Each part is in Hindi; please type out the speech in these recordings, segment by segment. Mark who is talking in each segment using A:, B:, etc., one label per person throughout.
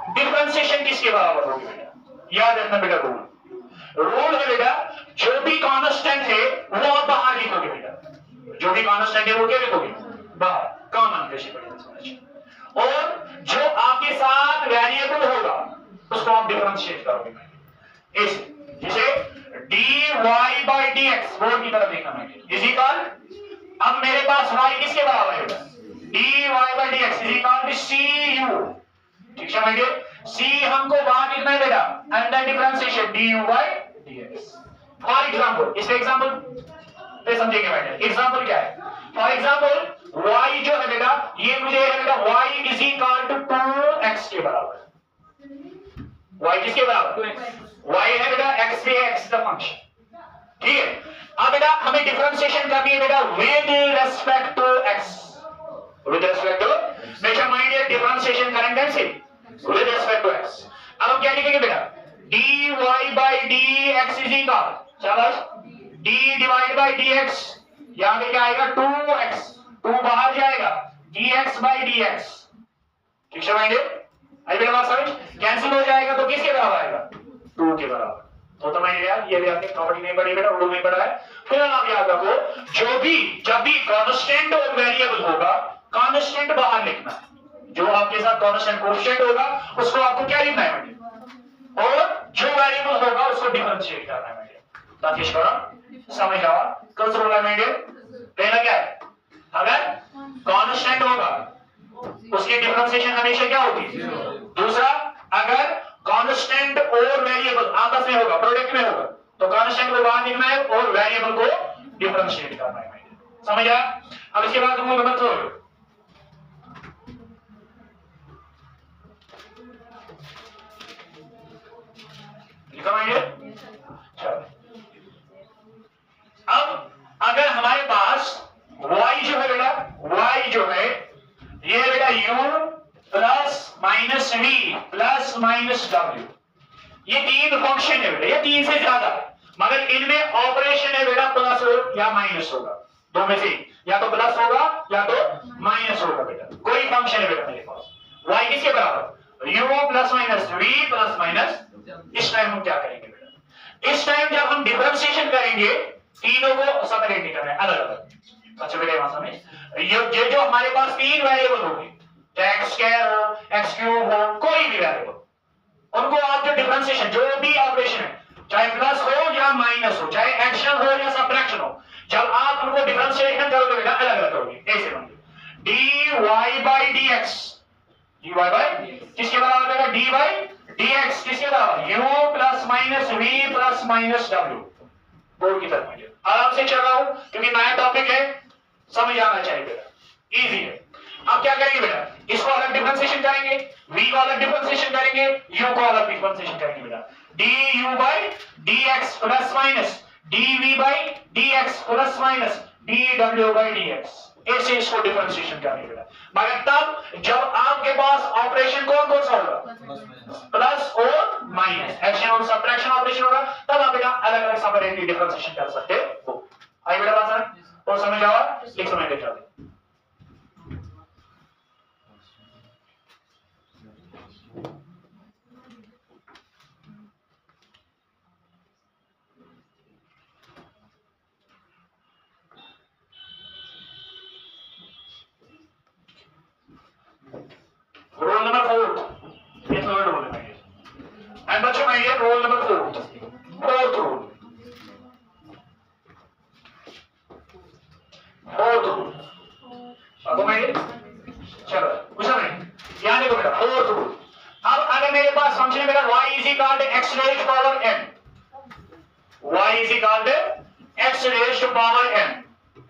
A: डिफरेंशिएशन किसके बराबर होगी बेटा? याद रखना बेटा रूल है बेटा, जो भी कांस्टेंट है वो आप बाहर लिखोगे बेटा, जो भी कांस्टेंट है वो क्या लिखोगे? बाहर, कॉमन प्रेशर। और जो आपके साथ वेरिएबल होगा उसको आप डिफरेंशिएट करोगे ऐसे, जैसे dy by dx बोर्ड की तरफ देखना है इज इक्वल, अब मेरे पास y किसके बराबर है बेटा? dy by dx is equal to cu, ठीक है बेटे? c हमको वहां लिखना है बेटा under differentiation du by dx। For example, इसका एग्जांपल पे समझेंगे बेटा। एग्जांपल क्या है? फॉर एग्जांपल y जो है बेटा, ये मुझे है बेटा y is equal to 2x के बराबर। y किसके बराबर? y है बेटा x पे x का फंक्शन, ठीक है? अब बेटा हमें डिफरेंशिएशन करनी है बेटा with respect to x, with respect to, make your mind ये डिफरेंशिएशन करेंगे कैसे? With respect to x। अब हम क्या लिखेंगे बेटा? dy by dx is equal, शाबाश, d डिवाइड बाय dx, यहां पे क्या आएगा? 2x, 2 बाहर जाएगा, dx by dx, ठीक है माइंड? आई बेटा बात समझ? कैंसिल हो जाएगा तो किसके बराबर आएगा? 2 के बराबर। तो मैं यार ये भी आपने प्रॉपर्टी नहीं पढ़ी बेटा, रूल नहीं पढ़ा है। फिर आप याद रखो, जब भी कांस्टेंट और वेरिएबल होगा, कांस्टेंट बाहर लिखना है, जो आपके साथ कांस्टेंट कोएफिशिएंट होगा उसको आपको क्या लिखना है बेटा, और जो वेरिएबल होगा उसको डिफरेंशिएट करना है बेटा। ताकि करो समझ आओ कल से बोला बेटे। पहला क्या है? अगर कांस्टेंट होगा उसकी डिफरेंशिएशन हमेशा क्या होगी? दूसरा, अगर कांस्टेंट और वेरिएबल आपस में होगा, प्रोडक्ट में होगा, तो कांस्टेंट को बाहर लिखना है और वेरिएबल को डिफरेंशिएट करना है। समझ आया? अब इसके बाद रूल नंबर 3 लिखा माइंड। चलो, अब अगर हमारे पास y जो है बेटा, y जो है ये बेटा u plus minus v plus minus w, ये 3 फंक्शन है बेटा, ये 3 से ज्यादा, मगर इनमें ऑपरेशन है बेटा प्लस या माइनस होगा, दो में से या तो प्लस होगा या तो माइनस होगा बेटा। कोई फंक्शन है बेटा मेरे पास, y किसके बराबर? u plus minus v plus minus. इस टाइम हम क्या करेंगे बेटा? इस टाइम जब हम डिफरेंशिएशन करेंगे, तीनों को सेपरेट नहीं करना है, अलग अलग। अच्छा बेटा वहां समझ, ये जो हमारे पास 3 वेरिएबल होंगे, चाहे x स्क्वायर हो, x क्यूब हो, कोई भी वेरिएबल, उनको आप जो डिफरेंशिएशन, जो भी ऑपरेशन है, चाहे प्लस हो या माइनस हो, चाहे एडिशन हो या सब्ट्रैक्शन हो, जब आप उनको डिफरेंशिएशन करोगे बेटा अलग अलग करोगे। ऐसे बनते dy by dx, dy by किसके बराबर बेटा? d by dx किसके बराबर? u plus minus v plus minus w। Board की तरफ मुझे आराम से चल रहा हूं क्योंकि नया टॉपिक है, समझ आना चाहिए बेटा, इजी है। अब क्या करेंगे बेटा? इसको अलग डिफरेंशिएशन करेंगे, v को अलग डिफरेंशिएशन करेंगे, u को अलग डिफरेंशिएशन करेंगे बेटा। du by dx plus minus dv by dx plus minus dw by dx, ऐसे इसको डिफरेंशिएशन करेंगे बेटा। मगर तब जब आपके पास ऑपरेशन कौन सा होगा? प्लस और माइनस, एडिशन और सब्ट्रैक्शन ऑपरेशन होगा, तब आप बेटा अलग अलग सेपरेटली डिफरेंशिएशन कर सकते हो। आई बेटा बात समझ? और समझ आवा? एक समय के चलते रोल नंबर 4, ये थर्ड रोल है एंड बच्चों में ये roll number 4, fourth roll, fourth roll. अब मैं चलो कुछ नहीं याद है बेटा, फोर्थ रोल। अब अगर मेरे पास फंक्शन है बेटा y is equal to x raise power n, y is equal to x raise power n,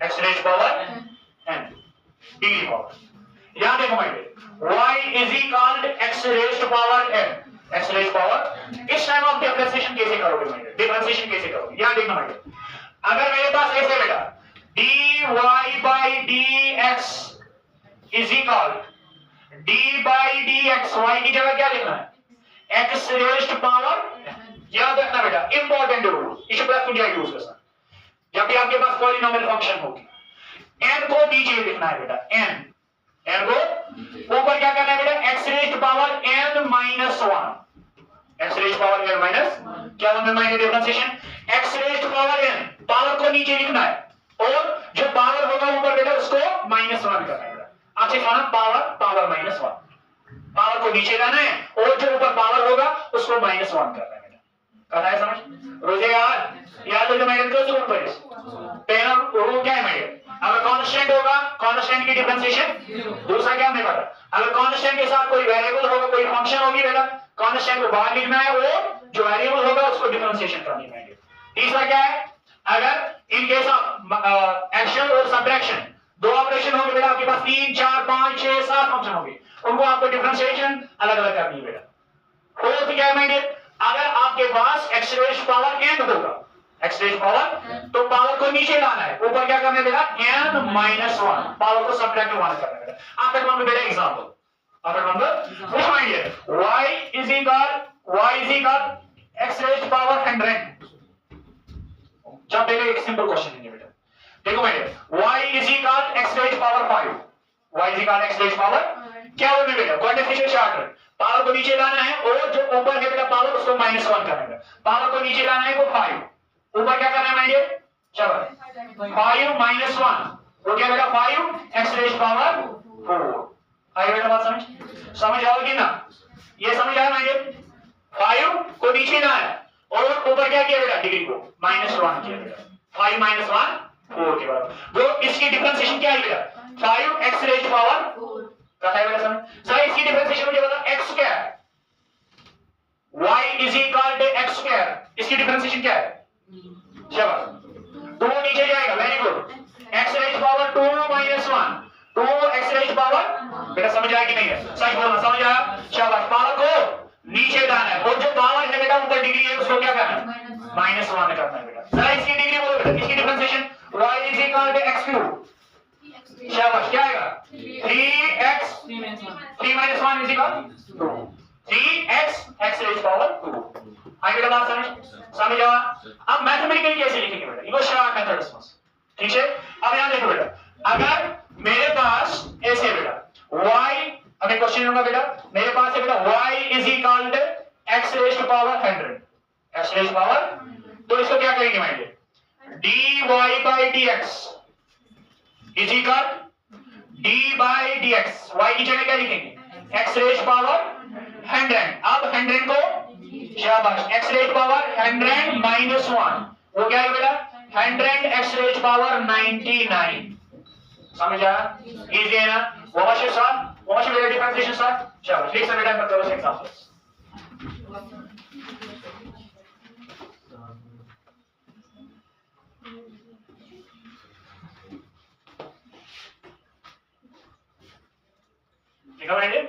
A: x raise power n degree power, याद है बेटा y is equal to x raised to power n, x raised power। इस टाइम आप डिफरेंशिएशन कैसे करोगे बेटा? डिफरेंशिएशन कैसे करोगे यहां देखना बेटा। अगर मेरे पास ऐसे बेटा dy by dx is equal d by dx, y की जगह क्या लिखना है? x raised to power, याद रखना बेटा इंपॉर्टेंट रूल, इसे प्लस को जाएगी यूज करना जब भी आपके पास पॉलिनोमियल फंक्शन होगी। n को नीचे लिखना है बेटा, n को ऊपर क्या करना है बेटा? x raise to power n minus 1 x raise power n minus क्या होगा minus differentiation x raise power n power को नीचे लिखना है और जो पावर होगा ऊपर बेटा उसको -1 करना है। अच्छे खाना पावर -1 पावर को नीचे लाना है और जो ऊपर पावर होगा उसको -1 करना है बेटा। कथा है समझ रोजे याद हो जाए मेरे को जरूर पड़े पहला रूल क्या है मेरे अगर कांस्टेंट होगा कांस्टेंट की डिफरेंशिएशन दूसरा क्या हमें पता अगर कांस्टेंट के साथ कोई वेरिएबल होगा कोई फंक्शन होगी बेटा कांस्टेंट को बाहर लिखना है वो जो वेरिएबल होगा उसको डिफरेंशिएशन करनी है। तीसरा क्या है अगर इन केस ऑफ एडिशन और सब्ट्रैक्शन दो ऑपरेशन होंगे बेटा आपके पास 3 4 5 6 7 फंक्शन होंगे उनको आपको डिफरेंशिएशन अलग-अलग करनी है बेटा। फोर्थ क्या है माइंड अगर आपके पास x रेज पावर n होगा x रेज पावर तो पावर को नीचे लाना है ऊपर क्या करना है बेटा n-1 पावर को सब्ट्रैक्ट 1 करना है बेटा। आप नंबर बेटा एग्जांपल आप number which mind y is equal x raise power 100 जब पहले एक सिंपल क्वेश्चन है बेटा देखो mind y is equal x raise power 5 y is equal x raise power क्या होगा बेटा क्वाड्रेटिक चार्ट पावर को नीचे लाना है और जो ऊपर है बेटा पावर उसको -1 करना है पावर को नीचे लाना है वो 5 ऊपर क्या करना है माइंड चलो 5 -1 वो क्या बेटा 5 x रेज पावर 4 आई बेटा बात समझ आओगी ना ये समझ आया माइंड 5 को नीचे लाना है और ऊपर क्या किया बेटा डिग्री को -1 किया बेटा 5 -1 4 के बराबर वो इसकी डिफरेंशिएशन क्या है बेटा 5 x रेज पावर 4 कथा है बेटा समझ सर इसकी डिफरेंशिएशन मुझे बता x square y is equal to x square इसकी डिफरेंशिएशन क्या है शाबाश 2 नीचे जाएगा very good x raise power 2 -1 2 x raise power बेटा समझ आया कि नहीं है सही बोलना समझ आया शाबाश पावर को नीचे लाना है और जो पावर है बेटा ऊपर डिग्री है उसको क्या करना है -1 करना है बेटा जरा इसकी डिग्री बोलो बेटा इसकी differentiation y is equal to x cube शाबाश क्या आएगा 3x 3 -1 is equal 2 3x x raise power 2 आई बेटा बात समझ आया अब मैथमेटिकली कैसे लिखेंगे बेटा ये शॉर्ट मेथड है ठीक है अब यहां देखो बेटा अगर मेरे पास ऐसे बेटा y अब एक क्वेश्चन लूंगा बेटा मेरे पास है बेटा y is equal to x raise power 100 x raise power तो इसको क्या करेंगे mind dy by dx is equal d by dx y की जगह क्या लिखेंगे x रेज पावर 100 अब 100 को शाबाश x रेज पावर 100 -1 वो क्या है बेटा 100 x रेज पावर 99 समझ आया इजी है ना वाशे साथ वाशे बेटा डिफरेंशिएशन साथ शाबाश लिख सकते हैं मतलब एग्जांपल लिखा मैंने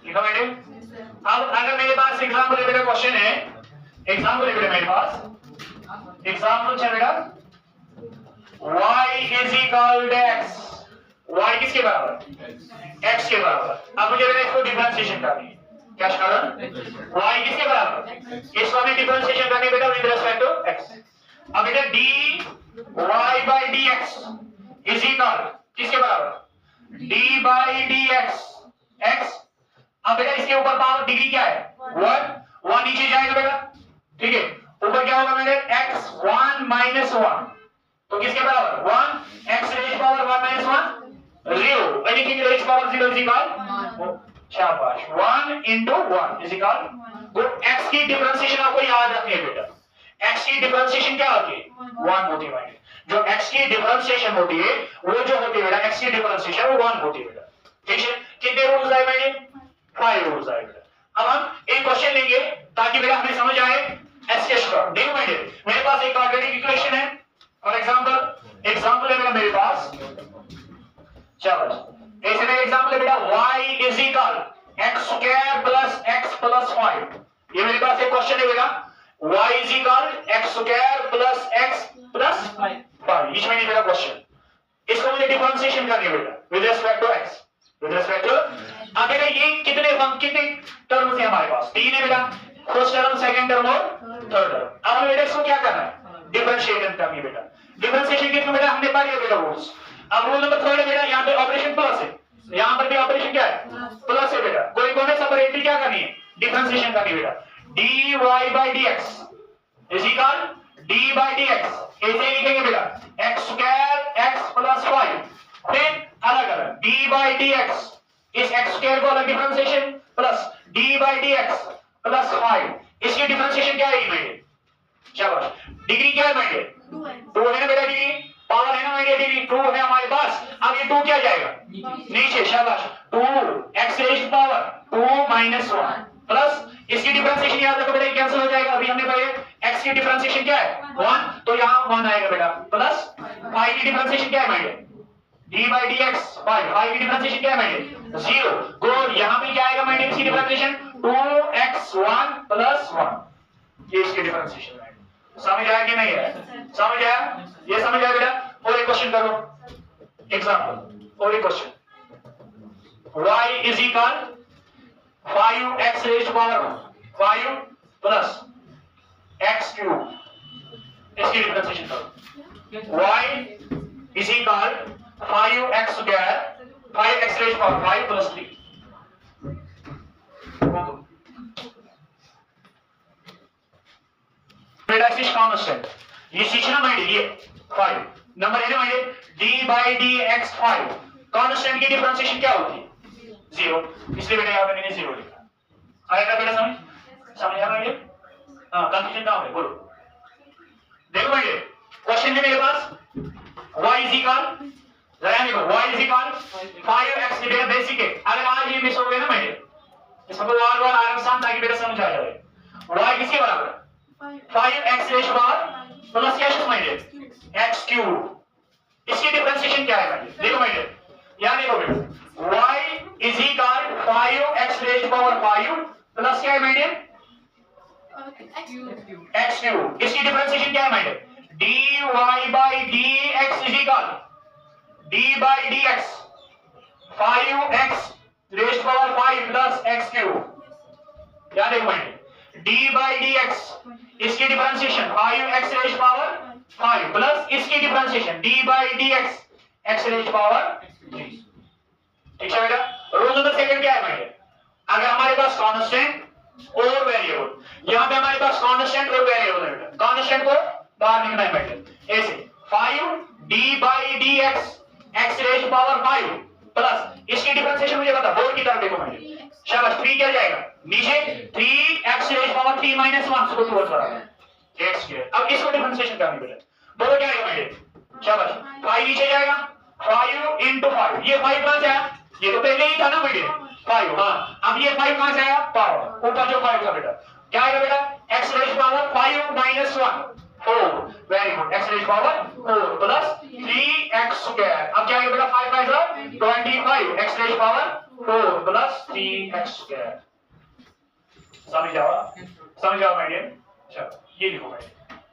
A: लिखा मैंने अब अगर मेरे पास एग्जांपल बेटा क्वेश्चन है एग्जांपल है बेटा मेरे पास एग्जांपल है बेटा y is equal to x y किसके बराबर x के बराबर अब मुझे बेटा इसको डिफरेंशिएशन करनी है क्या कारण y किसके बराबर इसको हमें डिफरेंशिएशन करनी है बेटा विद रिस्पेक्ट टू x अब बेटा dy by dx is equal किसके बराबर d by dx x अब बेटा इसके ऊपर पावर डिग्री क्या है 1 नीचे जाएगा बेटा ठीक है ऊपर क्या होगा मेरे x 1 -1 तो किसके बराबर 1 x raise power 1 -1 0 anything raise power 0 is equal शाबाश 1 into 1 is equal good x की डिफरेंशिएशन आपको याद रखनी है बेटा x की डिफरेंशिएशन क्या होती है 1 होती है जो x की डिफरेंशिएशन होती है वो जो होती है बेटा x की डिफरेंशिएशन वो 1 होती है बेटा ठीक है कितने रूल्स आए मैंने 5 रूल्स आए बेटा अब हम एक क्वेश्चन लेंगे ताकि बेटा हमें समझ आए एस्केश का देखो मेरे पास एक क्वाड्रेटिक इक्वेशन है फॉर एग्जांपल है बेटा मेरे पास चलो ऐसे में एग्जांपल है बेटा y is equal x square plus x plus 5 ये मेरे पास एक क्वेश्चन है बेटा y is equal x square first term, second term और थर्ड टर्म। अब हमें बेटा इसको क्या करना है, डिफरेंशिएट करनी है बेटा। डिफरेंशिएशन किसमें बेटा, हमने पढ़ लिया बेटा रूल्स। अब रूल नंबर थर्ड है बेटा, यहाँ पे ऑपरेशन प्लस है, यहाँ पर भी ऑपरेशन क्या है, प्लस है बेटा। कोई कौन है सेपरेटली क्या करनी है, डिफरेंशिएशन करनी है बेटा। dy by dx is equal d by dx, ऐसे लिखेंगे बेटा x स्क्वायर x प्लस 5, फिर अलग अलग d by dx, इस x स्क्वायर को अलग differentiation plus d by dx plus 5, इसकी डिफरेंशिएशन क्या है बेटे, शाबाश। डिग्री क्या है बेटे, 2 है ना बेटा, डिग्री पावर है ना बेटे, डिग्री 2 है हमारे पास। अब ये 2 क्या जाएगा नीचे, शाबाश। 2x रेज़ पावर 2 - 1 प्लस इसकी डिफरेंशिएशन याद रखो बेटा, कैंसिल हो जाएगा। अभी हमने पढ़े x की डिफरेंशिएशन क्या है 1, तो यहां 1 आएगा बेटा, प्लस 5 की डिफरेंशिएशन क्या है बेटे, d by dx 5 की डिफरेंशिएशन क्या है बेटे 0। तो यहां पे क्या आएगा बेटे, इसकी डिफरेंशिएशन 2x1 + 1, ये इसकी डिफरेंशिएशन है। समझ आया कि नहीं है, समझ आया, ये समझ आया बेटा। और एक क्वेश्चन करो, एग्जांपल और एक question, y = 5x raise power 5 plus x3, इसकी डिफरेंशिएशन करो। y = 5x square 5x raise power 5 plus 3, बेटा इस कांस्टेंट ये सीखना बेटे, ये 5 नंबर है ना बेटे, d by dx 5, कांस्टेंट की डिफरेंशिएशन क्या होती है 0, इसलिए बेटा यहां पे मैंने 0 लिखा। आएगा बेटा समझ, समझ आया बेटे, हां कंफ्यूजन कहां है बोलो। देखो बेटे क्वेश्चन है मेरे पास, y = जरा देखो y = 5x, बेटा बेसिक है। अगर आज ये मिस हो गया ना बेटे, इसको बार-बार आराम ताकि बेटा समझ आ जाए। y किसके बराबर है 5x रेज़ पावर प्लस क्या है बेटे x3, इसकी डिफरेंशिएशन क्या है बेटे, देखो बेटे यहां देखो बेटे y = 5x raise power 5 plus क्या है बेटे x3, इसकी डिफरेंशिएशन क्या है बेटे dy by dx = d by dx 5x raise power 5 plus x3, याद देखो बेटे d by dx, इसकी differentiation 5x raise power 5 plus इसकी differentiation d by dx x raise power 3। ठीक है बेटा। रूल नंबर सेकंड क्या है बेटे, अगर हमारे पास कांस्टेंट और वेरिएबल, यहां पे हमारे पास कांस्टेंट और वेरिएबल है बेटा, कांस्टेंट को बाहर लिखना है बेटे ऐसे 5d by dx x raise power 5 plus इसकी डिफरेंशिएशन मुझे बता, बोर्ड की तरफ देखो बेटे, शाबाश। 3 क्या जाएगा नीचे, 3x रेज़ पावर 3 - 1 इसको टू बराबर x स्क्वायर। अब इसको डिफरेंशिएशन करनी बेटा, बोलो क्या आएगा बेटे, शाबाश। 5 नीचे जाएगा 5 × 5, ये 5 कहां से आया, ये तो पहले ही था ना बेटे 5, हां अब ये 5 कहां से आया, पावर ऊपर जो 5 था बेटा, क्या आएगा बेटा x raise power 5 - 1 4, very good, x raise power 4 plus 3x square. अब क्या आएगा बेटा 5 5 25, x raise power 4 plus 3x square. समझ जाओ माय डियर, चलो ये लिखो भाई,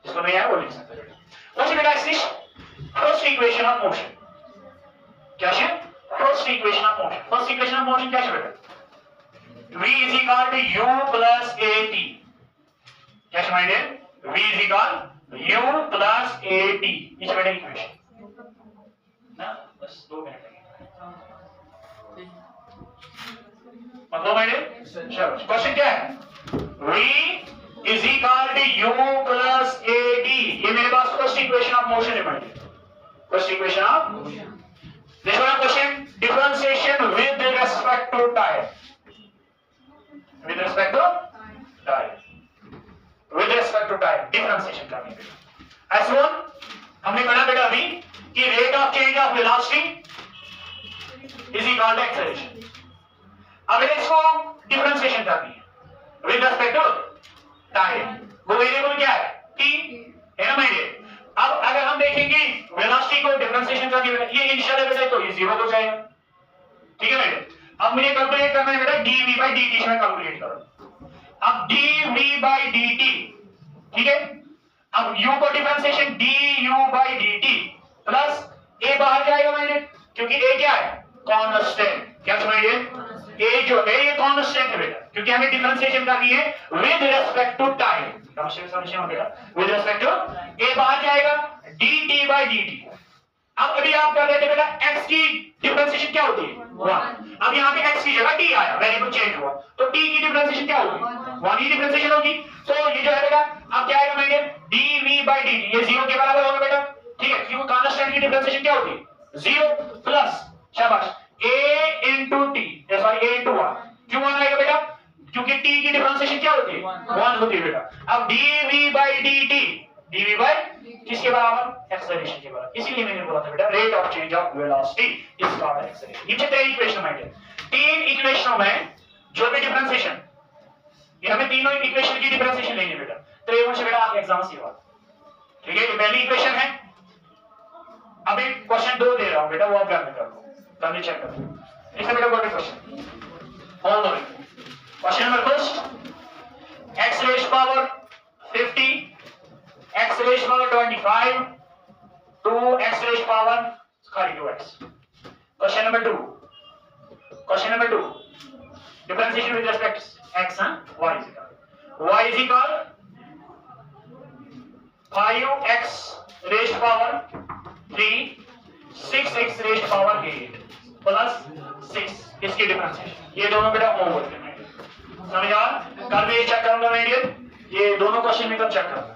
A: जिसको नहीं आया वो लिख सकते बेटा। व्हाट्स बेटा इस फर्स्ट इक्वेशन ऑफ मोशन, क्या है first equation of motion, first equation of motion क्या है बेटा, v = u + at, क्या है my dear, v = u + at, इस बेटा इक्वेशन ना, बस 2 मिनट लगेंगे मतलब माय डियर। चलो क्वेश्चन क्या है, v = u + at, ये मेरे पास फर्स्ट इक्वेशन ऑफ मोशन है my dear, first equation of motion. देखो ना question, differentiation with respect to time, with respect to time, with respect to time differentiation करनी है। S1 हमने पढ़ा बेटा अभी कि rate of change of velocity is equal to acceleration. अब इसको डिफरेंशिएशन करनी है विद रिस्पेक्ट टू टाइम, वो वेरिएबल क्या है t है ना माय डियर। अब अगर हम देखेंगे वेलोसिटी को डिफरेंशिएशन करके बेटा, ये इनिशियल है बेटा तो ये 0 हो जाएगा, ठीक है बेटा। अब मुझे कैलकुलेट करना है बेटा dv/dt, इसमें कैलकुलेट करो। अब dv/dt, ठीक है। अब u को डिफरेंशिएशन du/dt प्लस a बाहर जाएगा माय डियर, क्योंकि a क्या है कांस्टेंट, क्या समझ गए ए जो है ये कांस्टेंट है बेटा, क्योंकि हमें डिफरेंशिएशन करनी है विद रिस्पेक्ट टू टाइम। समझे बेटा, विद रिस्पेक्ट टू ए बाहर जाएगा dt by dt। अब अभी आप कर रहे थे बेटा x की डिफरेंशिएशन क्या होती है 1। अब यहाँ पे x की जगह t आया, वेरिएबल चेंज हुआ, तो t की डिफरेंशिएशन क्या होगी 1 ही डिफरेंशिएशन होगी। तो ये जो है बेटा अब क्या आएगा मेरे dv by dt, ये 0 के बराबर होगा बेटा, ठीक है, क्योंकि कांस्टेंट की डिफरेंशिएशन क्या होती है 0 प्लस शाबाश a into t, sorry a into 1। क्यों 1 आएगा बेटा, क्योंकि t की डिफरेंशिएशन क्या होती है 1 होती है बेटा। अब dv by dt, dv by किसके बराबर एक्सेलरेशन के बराबर, इसीलिए मैंने बोला था बेटा rate of change of velocity is called acceleration. नीचे 3 इक्वेशन में, 3 इक्वेशनों में जो भी डिफरेंशिएशन, ये हमें तीनों इक्वेशन की डिफरेंशिएशन लेनी है बेटा। तो से बेटा आपके एग्जाम से बात, ठीक है, ये पहली इक्वेशन है। अब एक क्वेश्चन 2 दे रहा हूं बेटा, वो आप करने कर लो, करने चेक कर लो। इसमें बेटा what question all the question number first, x raise power 50, x raise power 25 to x raise power खाली 2x। Question number 2, question number 2, differentiation with respect x and y is equal 5x raise power 3 6x rays power 8 plus 6 इसकी डिफरेंशिएशन। ये दोनों बेटा होमवर्क है, समझ आ? कल मैं चेक करूंगा मीडियम, ये दोनों क्वेश्चन में कल चेक करूंगा।